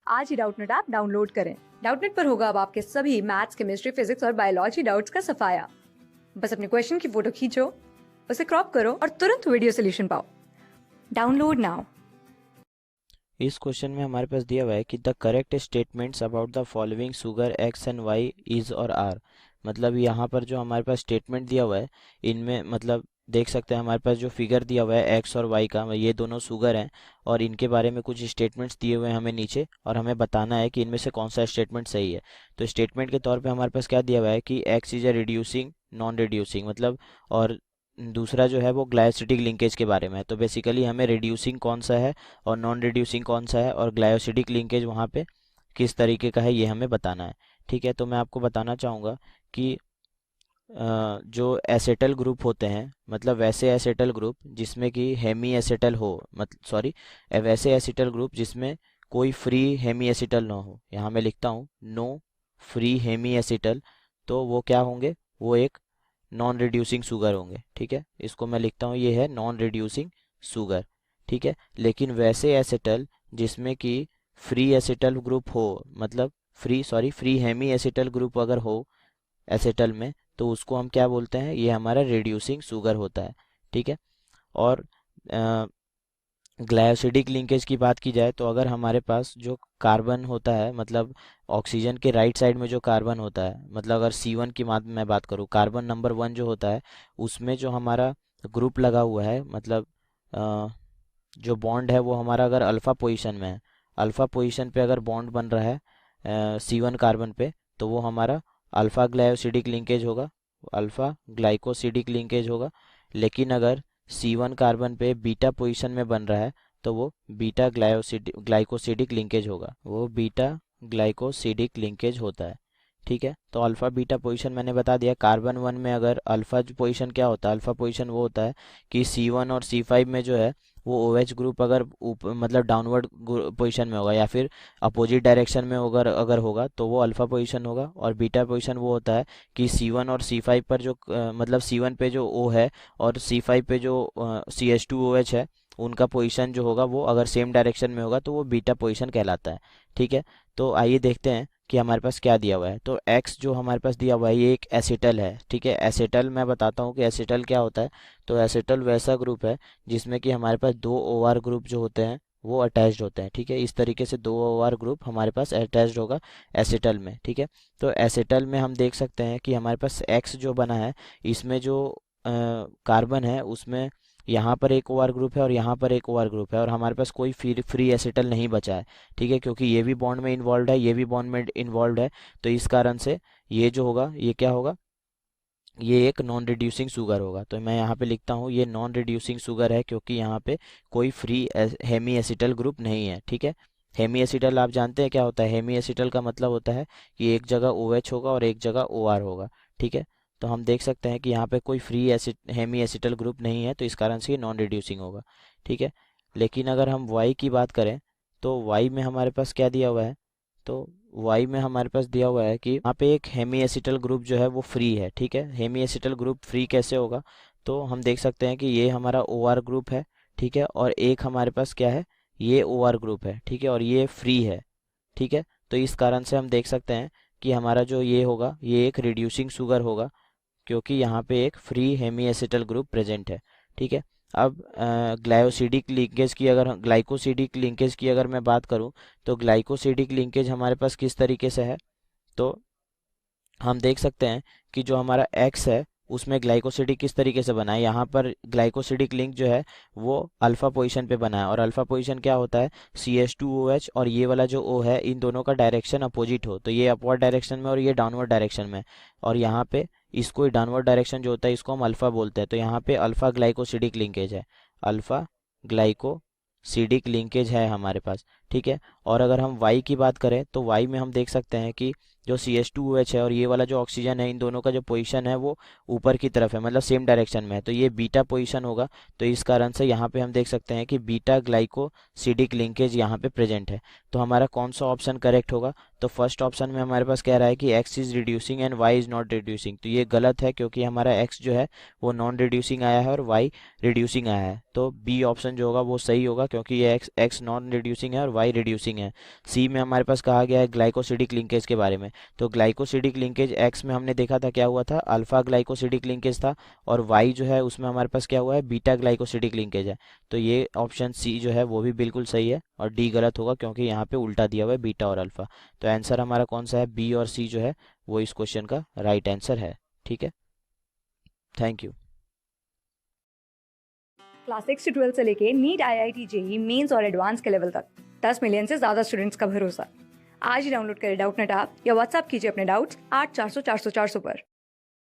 आज ही Doubtnut app download करें। Doubtnut पर होगा अब आपके सभी मैथ्स, केमिस्ट्री, फिजिक्स और बायोलॉजी डाउट्स का सफाया। बस अपने क्वेश्चन की फोटो खींचो, उसे क्रॉप करो और तुरंत वीडियो सोल्यूशन पाओ। Download now. इस क्वेश्चन में हमारे पास दिया हुआ है कि the correct statements about the following sugar X and Y is और आर। मतलब यहाँ पर जो हमारे पास स्टेटमेंट दिया हुआ है इनमें मतलब देख सकते हैं हमारे पास जो फिगर दिया हुआ है एक्स और वाई का, ये दोनों शुगर हैं और इनके बारे में कुछ स्टेटमेंट्स दिए हुए हैं हमें नीचे, और हमें बताना है कि इनमें से कौन सा स्टेटमेंट सही है। तो स्टेटमेंट के तौर पे हमारे पास क्या दिया हुआ है कि x is a reducing non reducing, मतलब, और दूसरा जो है वो ग्लाइकोसिडिक लिंकेज के बारे में है। तो बेसिकली हमें रिड्यूसिंग कौन सा है और नॉन रिड्यूसिंग कौन सा है और ग्लाइकोसिडिक लिंकेज वहाँ पे किस तरीके का है ये हमें बताना है। ठीक है, तो मैं आपको बताना चाहूँगा कि जो एसेटल ग्रुप होते हैं, मतलब वैसे एसेटल ग्रुप जिसमें कि हेमी एसेटल हो, मतलब सॉरी, वैसे एसेटल ग्रुप जिसमें कोई फ्री हेमी एसिटल ना हो, यहाँ मैं लिखता हूँ नो फ्री हेमी एसिटल, तो वो क्या होंगे, वो एक नॉन रिड्यूसिंग शुगर होंगे। ठीक है, इसको मैं लिखता हूँ, ये है नॉन रिड्यूसिंग शुगर। ठीक है, लेकिन वैसे एसिटल जिसमें कि फ्री एसिटल ग्रुप हो, मतलब फ्री हेमी एसिटल ग्रुप अगर हो एसिटल में, तो उसको हम क्या बोलते हैं, ये हमारा रिड्यूसिंग शुगर होता है। ठीक है, और ग्लाइकोसिडिक लिंकेज की बात की जाए तो अगर हमारे पास जो कार्बन होता है, मतलब ऑक्सीजन के राइट साइड में जो कार्बन होता है, मतलब अगर C1 की मैं बात करूँ, कार्बन नंबर 1 जो होता है उसमें जो हमारा ग्रुप लगा हुआ है, मतलब अ, जो बॉन्ड है वो हमारा अगर अल्फ़ा पोजीशन में है, अल्फ़ा पोजीशन पे अगर बॉन्ड बन रहा है C1 कार्बन पे, तो वो हमारा अल्फ़ा ग्लाइकोसिडिक लिंकेज होगा, अल्फ़ा ग्लाइकोसिडिक लिंकेज होगा। लेकिन अगर C1 कार्बन पे बीटा पोजीशन में बन रहा है तो वो बीटा ग्लाइकोसिडिक लिंकेज होगा, वो बीटा ग्लाइकोसिडिक लिंकेज होता है। ठीक है, तो अल्फ़ा बीटा पोजीशन मैंने बता दिया। कार्बन 1 में अगर अल्फ़ा पोजीशन क्या होता है, अल्फ़ा पोजीशन वो होता है कि C1 और C5 में जो है वो OH ग्रुप अगर ऊपर, मतलब डाउनवर्ड पोजीशन में होगा या फिर अपोजिट डायरेक्शन में होगा, अगर होगा तो वो अल्फ़ा पोजीशन होगा। और बीटा पोजीशन वो होता है कि C1 और C5 पर जो मतलब C1 पे जो O है और C5 पे जो CH2OH है, उनका पोजीशन जो होगा वो अगर सेम डायरेक्शन में होगा तो वो बीटा पोजीशन कहलाता है। ठीक है, तो आइए देखते हैं कि हमारे पास क्या दिया हुआ है। तो X जो हमारे पास दिया हुआ है ये एक एसिटल है। ठीक है, एसिटल मैं बताता हूँ कि एसिटल क्या होता है। तो एसिटल वैसा ग्रुप है जिसमें कि हमारे पास दो OR ग्रुप जो होते हैं वो अटैच्ड होते हैं। ठीक है, इस तरीके से दो OR ग्रुप हमारे पास अटैच्ड होगा एसिटल में। ठीक है, तो एसिटल में हम देख सकते हैं कि हमारे पास X जो बना है, इसमें जो कार्बन है उसमें यहाँ पर एक OR ग्रुप है और यहाँ पर एक OR ग्रुप है, और हमारे पास कोई फ्री एसिटल नहीं बचा है। ठीक है, क्योंकि ये भी बॉन्ड में इन्वॉल्व है, ये भी बॉन्ड में इन्वॉल्व है, तो इस कारण से ये जो होगा ये क्या होगा, ये एक नॉन रिड्यूसिंग शुगर होगा। तो मैं यहाँ पे लिखता हूँ ये नॉन रिड्यूसिंग शुगर है क्योंकि यहाँ पे कोई फ्री हेमी एसिटल ग्रुप नहीं है। ठीक है, हेमी एसिटल आप जानते हैं क्या होता है, हेमी एसिटल का मतलब होता है कि एक जगह OH होगा और एक जगह OR होगा। ठीक है, तो हम देख सकते हैं कि यहाँ पे कोई फ्री हेमी एसिटल ग्रुप नहीं है, तो इस कारण से ये नॉन रिड्यूसिंग होगा। ठीक है, लेकिन अगर हम वाई की बात करें तो वाई में हमारे पास क्या दिया हुआ है, तो वाई में हमारे पास दिया हुआ है कि यहाँ पे एक हेमी एसिटल ग्रुप जो है वो फ्री है। ठीक है, हेमी एसिटल ग्रुप फ्री कैसे होगा, तो हम देख सकते हैं कि ये हमारा OR ग्रुप है। ठीक है, और एक हमारे पास क्या है, ये OR ग्रुप है। ठीक है, और ये फ्री है। ठीक है, तो इस कारण से हम देख सकते हैं कि हमारा जो ये होगा ये एक रिड्यूसिंग शुगर होगा क्योंकि यहाँ पे एक free hemiacetal group present है। ठीक है, अब ग्लाइकोसिडिक लिंकेज की अगर मैं बात करूँ तो ग्लाइकोसिडिक लिंकेज हमारे पास किस तरीके से है, तो हम देख सकते हैं कि जो हमारा X है उसमें ग्लाइकोसिडिक किस तरीके से बना है। यहाँ पर ग्लाइकोसिडिक लिंक जो है वो अल्फा पोजीशन पे बना है, और अल्फा पोजीशन क्या होता है, CH2OH, और ये वाला जो O है इन दोनों का डायरेक्शन अपोजिट हो, तो ये अपवर्ड डायरेक्शन में और ये डाउनवर्ड डायरेक्शन में। और यहाँ पे इसको डाउनवर्ड डायरेक्शन जो होता है इसको हम अल्फा बोलते हैं, तो यहाँ पे अल्फा ग्लाइकोसिडिक लिंकेज है, अल्फा ग्लाइकोसिडिक लिंकेज है हमारे पास। ठीक है, और अगर हम Y की बात करें तो Y में हम देख सकते हैं कि जो CH2OH है और ये वाला जो ऑक्सीजन है इन दोनों का जो पोजीशन है वो ऊपर की तरफ है, मतलब सेम डायरेक्शन में है, तो ये बीटा पोजीशन होगा। तो इस कारण से यहाँ पे हम देख सकते हैं कि बीटा ग्लाइकोसिडिक लिंकेज यहाँ पे प्रेजेंट है। तो हमारा कौन सा ऑप्शन करेक्ट होगा, तो फर्स्ट ऑप्शन में हमारे पास कह रहा है कि X is reducing and Y is not reducing, तो ये गलत है क्योंकि हमारा X जो है वो नॉन रिड्यूसिंग आया है और Y रिड्यूसिंग आया है। तो B ऑप्शन जो होगा वो सही होगा क्योंकि ये X नॉन रिड्यूसिंग है और वाई रिड्यूसिंग है। सी में हमारे पास कहा गया है ग्लाइकोसिडिक लिंकेज के बारे में। तो ग्लाइकोसिडिक लिंकेज एक्स में हमने देखा था क्या हुआ था, अल्फा ग्लाइकोसिडिक लिंकेज था, और वाई जो है उसमें हमारे पास क्या हुआ है, बीटा ग्लाइकोसिडिक लिंकेज है। तो ये ऑप्शन सी जो है वो भी बिल्कुल सही है, और डी गलत होगा क्योंकि यहाँ पे उल्टा दिया हुआ है बीटा और अल्फा। तो आंसर हमारा कौन सा है, बी और सी जो है वो इस क्वेश्चन का राइट आंसर है। ठीक है, थैंक यू। क्लास 6 से 12 से लेके नीट, IIT, जेई मेंस और एडवांस के लेवल तक 10 मिलियन से ज्यादा स्टूडेंट्स का भरोसा। आज ही डाउनलोड करें डाउटनेट ऐप या व्हाट्सएप कीजिए अपने डाउट्स 8400 400 400 पर।